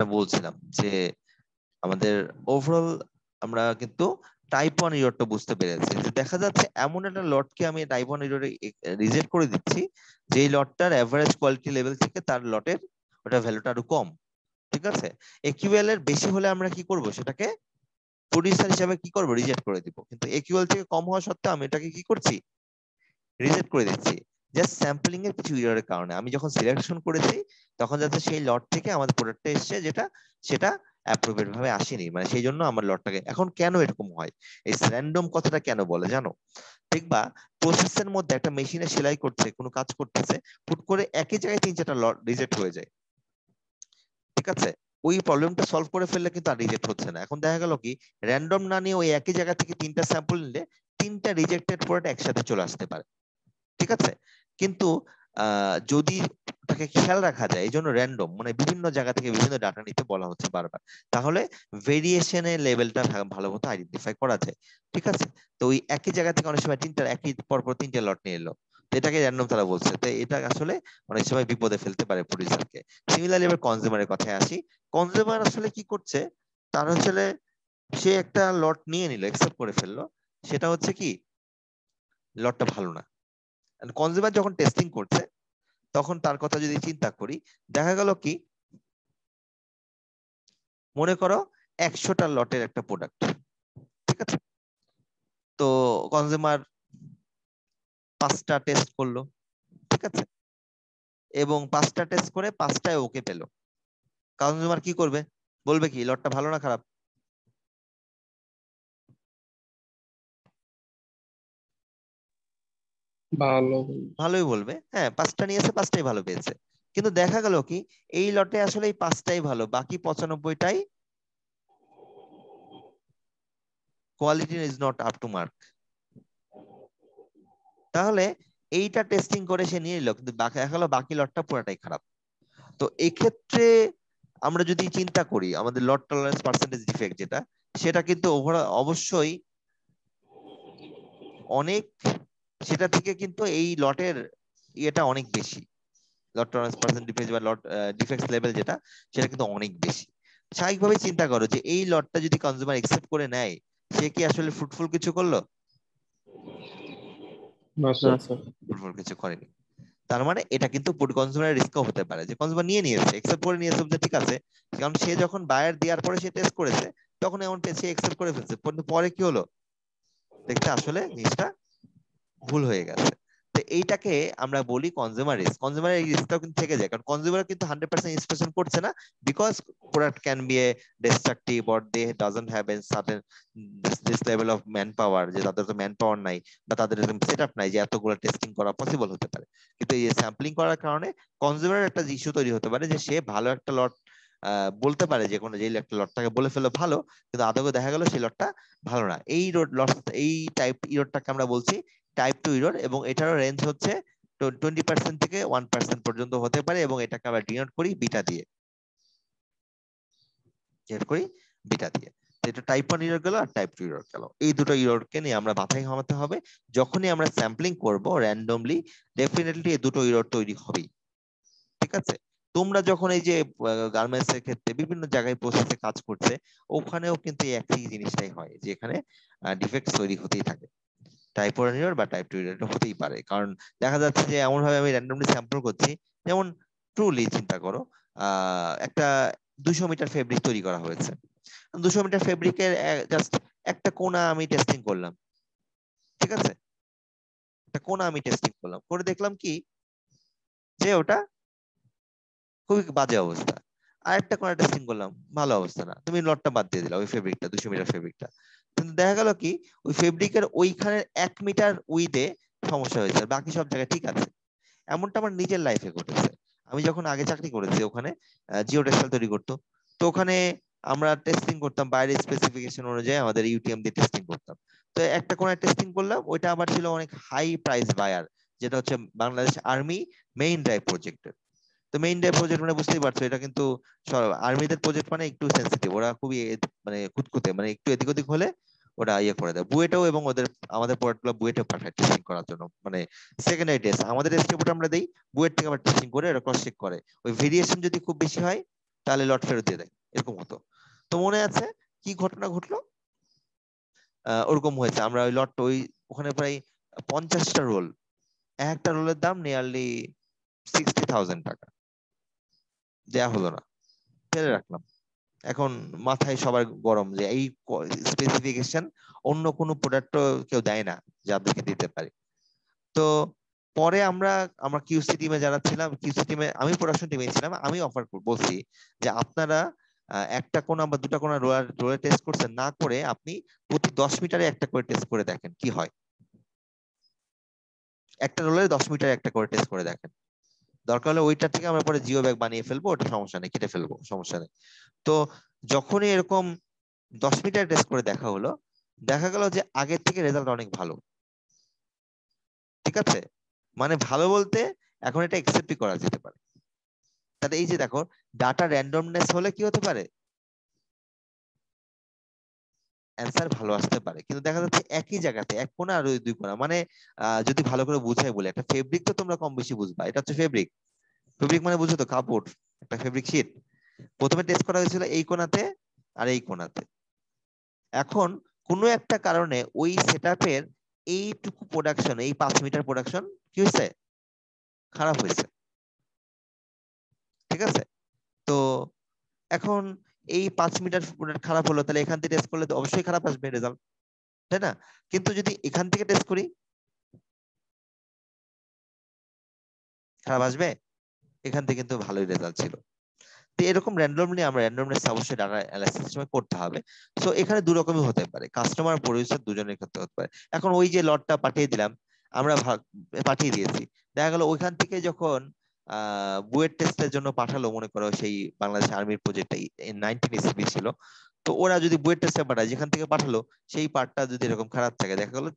বলছিলাম যে আমাদের ওভারঅল আমরা কিন্তু টাইপ 1 ইররটা বুঝতে পেরেছি, যে দেখা যাচ্ছে এমন একটা লটকে আমি টাইপ 1 ইররে রিজেক্ট করে দিচ্ছি যে লটটার এভারেজ কোয়ালিটি লেভেল থেকে তার লটের ওটা ভ্যালুটা আরো কম। ঠিক আছে, একিউএল এর বেশি হলে আমরা কি করব, সেটাকে প্রডিউসার হিসাবে কি করব, রিজেক্ট করে দিব। কিন্তু একিউএল থেকে কম হওয়া সত্ত্বেও আমি এটাকে কি করছি, রিজেক্ট করে দিচ্ছি। জাস্ট স্যাম্পলিং এর কিছু ইররের কারণে আমি যখন সিলেকশন করেছি তখন যাতে সেই লট থেকে আমাদের প্রোডাক্টটা এসেছে যেটা সেটা অ্যাপ্রোপ্রিয়েট ভাবে আসেনি, মানে সেই জন্য আমার লটটাকে এখন কেন এরকম হয়, এই র্যান্ডম কথাটা কেন বলে জানো? দেখবা প্রসেসের মধ্যে একটা মেশিনে সেলাই করছে, কোনো কাজ করতেছে, হুট করে একই জায়গায় 3-4টা লট রিজেক্ট হয়ে যায়। ঠিক আছে, ওই প্রবলেমটা সলভ করে ফেললে কিন্তু আর রিজেক্ট হচ্ছে না। এখন দেখা গেল কি, র্যান্ডম না নিয়ে ওই একই জায়গা থেকে 3টা স্যাম্পল নিলে 3টা রিজেক্টেড প্রোডাক্ট একসাথে চলে আসতে পারে। ঠিক আছে, কিন্তু যদি তাকে খেয়াল রাখা যায়, এই জন্য র্যান্ডম মানে বিভিন্ন জায়গা থেকে বিভিন্ন ডাটা নিতে বলা হচ্ছে বারবার, তাহলে ভেরিয়েশনের লেভেলটা ভালো মতো আইডেন্টিফাই করা যায়। ঠিক আছে, তো ওই একই জায়গা থেকে অনেক সময় একই পরপর 3টে লট নিয়ে এলো, তো এটাকে র্যান্ডম তারা বলছে, তো এটা আসলে অনেক সময় বিপদে ফেলতে পারে প্রডিউসারকে। সিমিলারলি এবার কনজিউমারের কথায় আসি। কনজিউমার আসলে কি করছে, তার আসলে সে একটা লট নিয়ে নিল, অ্যাকসেপ্ট করে ফেললো, সেটা হচ্ছে কি লটটা ভালো না। কনজিউমার যখন টেস্টিং করছে তখন তার কথা যদি চিন্তা করি, দেখা গেল কি, মনে করো 100টা লটের একটা প্রোডাক্ট। ঠিক আছে, তো কনজিউমার 5টা টেস্ট করলো। ঠিক আছে, এবং 5টা টেস্ট করে 5টায় ওকে পেলো। কনজিউমার কি করবে, বলবে কি লটটা ভালো না খারাপ? ভালো। ভালোই বলবে, হ্যাঁ 5টা নিয়েছে, 5টাই ভালো পেয়েছে। কিন্তু দেখা গেল কি, এই লটে আসলে এই 5টাই ভালো, বাকি 95টাই quality is not up to mark. তাহলে এইটা টেস্টিং করে সে নিয়ে নিল, কিন্তু বাকি দেখা গেলো বাকি লটটা পুরাটাই খারাপ। তো এক্ষেত্রে আমরা যদি চিন্তা করি আমাদের লট টলারেন্স পার্সেন্টেজ ডিফেক্ট যেটা, সেটা কিন্তু ওভারঅল অবশ্যই অনেক, সেটা থেকে কিন্তু এই লটের ইয়েটা অনেক বেশি। লট টলারেন্স পার্সেন্ট ডিফেক্ট বা লট ডিফেক্টস লেভেল যেটা, সেটা কিন্তু অনেক বেশি। স্বাভাবিকভাবে চিন্তা করো যে এই লটটা যদি কনজিউমার একসেপ্ট করে নেয়, সে কি আসলে ফ্রুটফুল কিছু করলো? না না স্যার। স্যার। ফ্রুটফুল কিছু করেনি। তার মানে এটা কিন্তু কনজিউমার রিস্কও হতে পারে, যে কনজিউমার নিয়ে নিয়েছে, একসেপ্ট করে নিয়েছে, যে ঠিক আছে, কারণ সে যখন বায়ার দেওয়ার পরে সে টেস্ট করেছে, তখন এমন সে একসেপ্ট করে ফেলছে, কিন্তু পরে কি হলো, দেখতে আসলে জিনিসটা ভুল হয়ে গেছে। তো এইটাকে আমরা বলি কনজিউমার রিস্ক। কনজিউমার এই রিস্কটাও কিন্তু থেকে যায়, কারণ কনজিউমার কিন্তু 100% ইনস্পেকশন করছে না, because product can be a destructive or they doesn't have an certain this level of man power, যে তাদের তো ম্যান পাওয়ার নাই বা তাদের এরকম সেট আপ নাই যে এতগুলো টেস্টিং করা পসিবল হতে পারে। কিন্তু এই স্যাম্পলিং করার কারণে কনজিউমার একটা ইস্যু তৈরি হতে পারে, যে সে ভালো একটা লট বলতে পারে, যে কোনো যে একটা লটটাকে বলে ফেলো ভালো, কিন্তু আদৌ দেখা গেল সেই লটটা ভালো না। এই লট, এই টাইপ ইররটাকে আমরা বলছি টাইপ 2 ইরর, এবং এটারও রেঞ্জ হচ্ছে 20% থেকে 1% পর্যন্ত হতে পারে, এবং এটাকে আমরা ডিনোট করি বিটা দিয়ে, করি বিটা দিয়ে। তো এটা টাইপ 1 ইরর গেল, আর টাইপ 2 ইরর গেল। এই দুটো ইররকে নিয়ে আমরা মাথায় ঘামাতে হবে, যখনই আমরা স্যাম্পলিং করব র্যান্ডমলি, ডেফিনেটলি এই দুটো ইরর তৈরি হবেই। ঠিক আছে, তোমরা যখন এই যে গার্মেন্টস এর ক্ষেত্রে বিভিন্ন জায়গায় প্রসেসে কাজ করছে, ওখানেও কিন্তু এই একই জিনিসটাই হয়, যে এখানে ডিফেক্ট তৈরি হতেই থাকে। টাইপ 1 এরর বা টাইপ 2 এরর এটা হতেই পারে, কারণ দেখা যাচ্ছে যে এমন ভাবে আমি র্যান্ডমলি স্যাম্পল করছি, যেমন ট্রুলি চিন্তা করো, একটা 200 মিটার ফেব্রিক তৈরি করা হয়েছে। 200 মিটার ফেব্রিকের জাস্ট একটা কোণা আমি টেস্টিং করলাম। ঠিক আছে, একটা কোণা আমি টেস্টিং করলাম, করে দেখলাম কি, যে ওটা খুবই বাজে অবস্থা। আরেকটা কোণা টেস্টিং করলাম, ভালো অবস্থা না, তুমি লটটা বাদ দিয়ে দিলা ওই ফেব্রিকটা, 200 মিটার ফেব্রিকটা। কিন্তু দেখা গেল কি, ওই ফেব্রিকের ওইখানে 1 মিটার উইথে সমস্যা হয়েছে, আর বাকি সব জায়গায় ঠিক আছে। এমনটা আমার নিজের লাইফে ঘটেছে। আমি যখন আগে চাকরি করেছি, ওখানে জিও টেক্সটাইল তৈরি করতো, তো ওখানে আমরা টেস্টিং করতাম বাইরের স্পেসিফিকেশন অনুযায়ী, আমাদের ইউটিএম দিয়ে টেস্টিং করতাম। তো একটা কোন টেস্টিং করলাম, ওইটা আবার ছিল অনেক হাই প্রাইস বায়ার, যেটা হচ্ছে বাংলাদেশ আর্মি মেইন ড্রাইভ প্রজেক্টের। তো মেইন ড্রাইভ প্রজেক্ট মানে বুঝতেই পারছো, এটা কিন্তু আর্মিদের প্রজেক্ট মানে একটু সেন্সিটিভ, ওরা খুবই মানে খুঁতখুঁতে, মানে একটু এদিক ওদিক হলে ওরা ইয়ে করে দেয়। বুয়েটেও এবং ওদের আমাদের প্রোডাক্টগুলো বুয়েটেও পাঠায় টেস্টিং করার জন্য, মানে সেকেন্ডারি টেস্ট আমাদের এসটিপোর্ট আমরা দেই, বুয়েট থেকে আবার টেস্টিং করে ওরা ক্রস চেক করে। ওই ভেরিয়েশন যদি খুব বেশি হয়, তাহলে লট ফেরত দিয়ে দেয়, এরকম হতো। তো মনে আছে কি ঘটনা ঘটলো? ওরকম হয়েছে, আমরা ওই লট ওই ওখানে প্রায় 50টা রোল, একটা রোলের দাম নিয়ারলি 60,000 টাকা, দেয়া হলো না, ফেলে রাখলাম। এখন মাথায় সবার গরম যে এই স্পেসিফিকেশন অন্য কোনো প্রোডাক্ট কেউ দেয় না যে আপনাকে দিতে পারে। তো পরে আমরা আমরা কিউসি টিমে যারা ছিলাম, কিউসি টিমে আমি প্রোডাকশন টিমে ছিলাম, আমি অফার বলছি যে আপনারা একটা কোণা বা দুটা কোণা রোলার টেস্ট করছেন না করে আপনি প্রতি 10 মিটারে একটা করে টেস্ট করে দেখেন কি হয়। একটা রোলারে 10 মিটারে একটা করে টেস্ট করে দেখেন, দরকার হলে ওইটা থেকে আমরা পরে জিও ব্যাগ বানিয়ে ফেলবো, ওটা সমস্যা নেই, কেটে ফেলবো, সমস্যা নেই। তো যখনই এরকম 10 মিটার টেস্ট করে দেখা হলো, দেখা গেল যে আগের থেকে রেজাল্ট অনেক ভালো। ঠিক আছে, মানে ভালো বলতে এখন এটা একসেপ্টই করা যেতে পারে। তাহলে এই যে দেখো, ডাটা র্যান্ডমনেস হলে কি হতে পারে, অ্যান্সার ভালো আসতে পারে, কিন্তু দেখা যাচ্ছে একই জায়গাতে এক কোণা আর ওই দুই কোণা, মানে যদি ভালো করে বুঝাই বলে, একটা ফেব্রিক তো তোমরা কম বেশি বুঝবা, এটা হচ্ছে ফেব্রিক। ফেব্রিক মানে বুঝো তো, কাপড়, একটা ফেব্রিক শীট। প্রথমে টেস্ট করা হয়েছিল এই কোণাতে আর এই কোণাতে। এখন কোনো একটা কারণে ওই সেটআপের এইটুকু প্রোডাকশন, এই 5 মিটার প্রোডাকশন কি হয়েছে, খারাপ হয়েছে। ঠিক আছে, তো এখন এই 5 মিটার প্রোডাক্ট খারাপ হলো, তাহলে এখান থেকে টেস্ট করলে তো অবশ্যই খারাপ আসবে রেজাল্ট, তাই না? কিন্তু যদি এখান থেকে টেস্ট করি, খারাপ আসবে? এখান থেকে কিন্তু ভালোই রেজাল্ট ছিল। তো এরকম র্যান্ডমলি আমরা র্যান্ডমনেস অবশ্যই ডাটা অ্যানালাইসিস সময় করতে হবে। সো এখানে দু রকমই হতে পারে, কাস্টমার প্রডিউসার দুজনের ক্ষেত্রে হতে পারে। এখন ওই যে লটটা পাঠিয়ে দিলাম, আমরা পাঠিয়ে দিয়েছি, দেখা গেল ওইখান থেকে যখন বুয়েট টেস্টের জন্য পাঠালো, মনে করো সেই বাংলাদেশ আর্মির প্রজেক্টটা 19 এসিপি ছিল, তো ওরা যদি বুয়েট টেস্টে পাঠায়, যেখান থেকে পাঠালো সেই পার্টটা যদি এরকম খারাপ থাকে, দেখা গেলো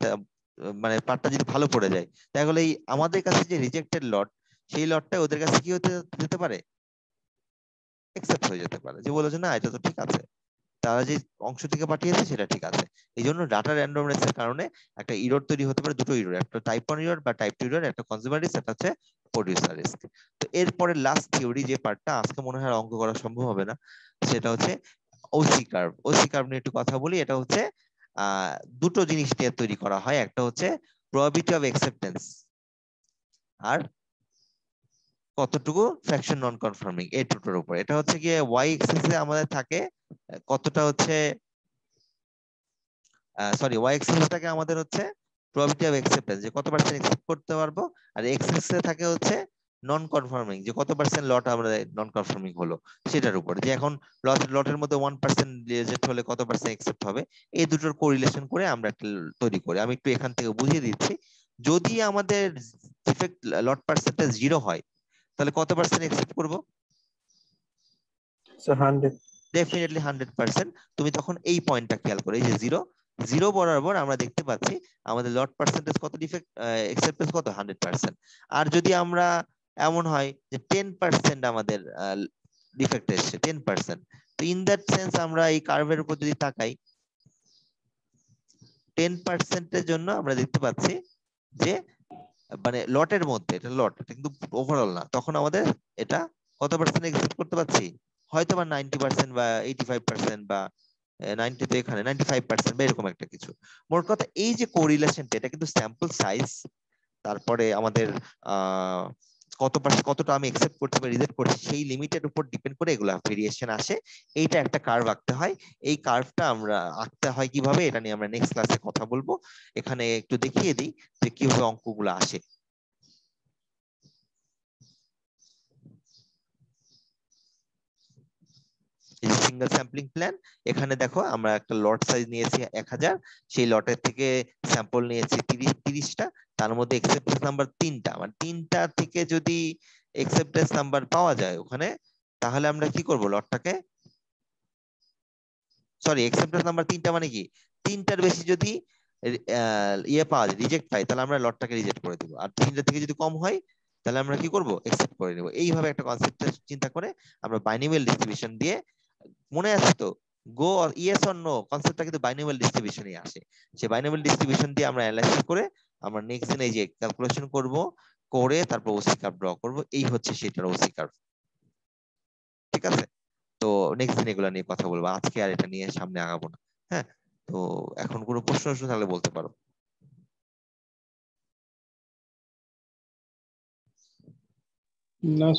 মানে পার্টটা যদি ভালো পড়ে যায়, দেখা গেলো এই আমাদের কাছে যে রিজেক্টেড লট, সেই লটটা ওদের কাছে কি হতে যেতে পারে, একসেপ্ট হয়ে যেতে পারে, যে বলে যে না এটা তো ঠিক আছে, তারা যে অংশ থেকে পাঠিয়েছে সেটা ঠিক আছে। এই জন্য ডাটা র্যান্ডমনেস এর কারণে একটা ইরর তৈরি হতে পারে, দুটো ইরর, একটা টাইপ 1 ইরর বা টাইপ 2 ইরর, একটা কনজিউমার রিস্ক, একটা হচ্ছে প্রডিউসার রিস্ক। তো এরপরে লাস্ট থিওরি যে পার্টটা আজকে মনে হয় অঙ্ক করা সম্ভব হবে না, সেটা হচ্ছে ওসি কার্ভ। ওসি কার্ভ নিয়ে একটু কথা বলি। এটা হচ্ছে আহ দুটো জিনিস দিয়ে তৈরি করা হয়, একটা হচ্ছে প্রবাবিলিটি অফ অ্যাকসেপ্টেন্স, আর কতটুকু ফ্র্যাকশন নন কনফার্মিং, এই দুটোর উপর। এটা হচ্ছে গিয়ে ওয়াই এক্সিস এ আমাদের থাকে কতটা হচ্ছে, সরি, ওয়াই এক্সিসটাকে আমাদের হচ্ছে প্রবাবিলিটি অফ অ্যাকসেপ্টেন্স, যে কত পার্সেন্ট অ্যাকসেপ্ট করতে পারবো, আর এক্সিস এ থাকে হচ্ছে নন কনফার্মিং, যে কত পার্সেন্ট লট আমরা নন কনফার্মিং হলো সেটার উপর, যে এখন লটের মধ্যে 1% রিজেক্ট হলে কত পার্সেন্ট অ্যাকসেপ্ট হবে। এই দুটোর কোরিলেশন করে আমরা একটা তৈরি করি। আমি একটু এখান থেকে বুঝিয়ে দিচ্ছি। যদি আমাদের ডিফেক্ট লট পার্সেন্টেজ 0 হয়, তাহলে কত পার্সেন্ট অ্যাকসেপ্ট করবো? 100। ডেফিনেটলি 100%। তুমি তখন এই পয়েন্টটা খেয়াল করে, এই যে জিরো, জিরো বরাবর আমরা দেখতে পাচ্ছি আমাদের লট পার্সেন্টেজ কত, ডিফেক্ট অ্যাকসেপ্টেন্স কত, 100%। আর যদি আমরা এমন হয় যে 10% আমাদের ডিফেক্ট এসছে, 10%, তো ইন দ্যাট সেন্স আমরা এই কার্ভের উপর যদি তাকাই, 10%-এর জন্য আমরা দেখতে পাচ্ছি যে মানে লটের মধ্যে, এটা লট, এটা কিন্তু ওভারঅল না, তখন আমাদের এটা কত পার্সেন্ট এক্সপেক্ট করতে পারছি, হয়তো বা 90% বা 85% বা 90, তো এখানে 95% বা এরকম একটা কিছু। মোট কথা এই যে কোরিলেশনটা, এটা কিন্তু স্যাম্পল সাইজ, তারপরে আমাদের আহ কতটা আমি একসেপ্ট করতে পারি, রিজেক্ট করছি, সেই লিমিটের উপর ডিপেন্ড করে এগুলা ভেরিয়েশন আসে। এইটা একটা কার্ভ আঁকতে হয়। এই কার্ভটা আমরা আঁকতে হয় কিভাবে, এটা নিয়ে আমরা নেক্সট ক্লাসে কথা বলবো। এখানে একটু দেখিয়ে দিই যে কিভাবে অঙ্কগুলো আসে। সিঙ্গেল স্যাম্পলিং প্ল্যান, এখানে দেখো আমরা একটা লট সাইজ নিয়েছি 1000, সেই লটের থেকে স্যাম্পল নিয়েছি 30টা, তার মধ্যে একসেপ্টেন্স নাম্বার 3টা, মানে 3টা থেকে যদি একসেপ্টেন্স নাম্বার পাওয়া যায় ওখানে, তাহলে আমরা কি করব, লটটাকে, সরি, একসেপ্টেন্স নাম্বার 3টা মানে কি, 3টার বেশি যদি ইয়ে পাওয়া যায়, রিজেক্ট পাই, তাহলে আমরা লটটাকে রিজেক্ট করে দিব। আর 3টা থেকে যদি কম হয়, তাহলে আমরা কি করব, একসেপ্ট করে নেব। এইভাবে একটা কনসেপ্ট চিন্তা করে আমরা বাইনোমিয়াল ডিস্ট্রিবিউশন দিয়ে, মনে আছে তো, গো ইয়েস অর নো কনসেপ্টটা কিন্তু বাইনোমিয়াল ডিস্ট্রিবিউশনই আসে। সেই বাইনোমিয়াল ডিস্ট্রিবিউশন দিয়ে আমরা অ্যানালাইসিস করে আমরা নেক্সট দিন এই যে ক্যালকুলেশন করব, করে তারপর ওসি কার্ভ ড্র করব। এই হচ্ছে সেটার ওসি কার্ভ। ঠিক আছে? তো নেক্সট দিন এগুলো নিয়ে কথা বলবো, আজকে আর এটা নিয়ে সামনে আগাবো না। হ্যাঁ, তো এখন কোনো প্রশ্ন তাহলে বলতে পারো। না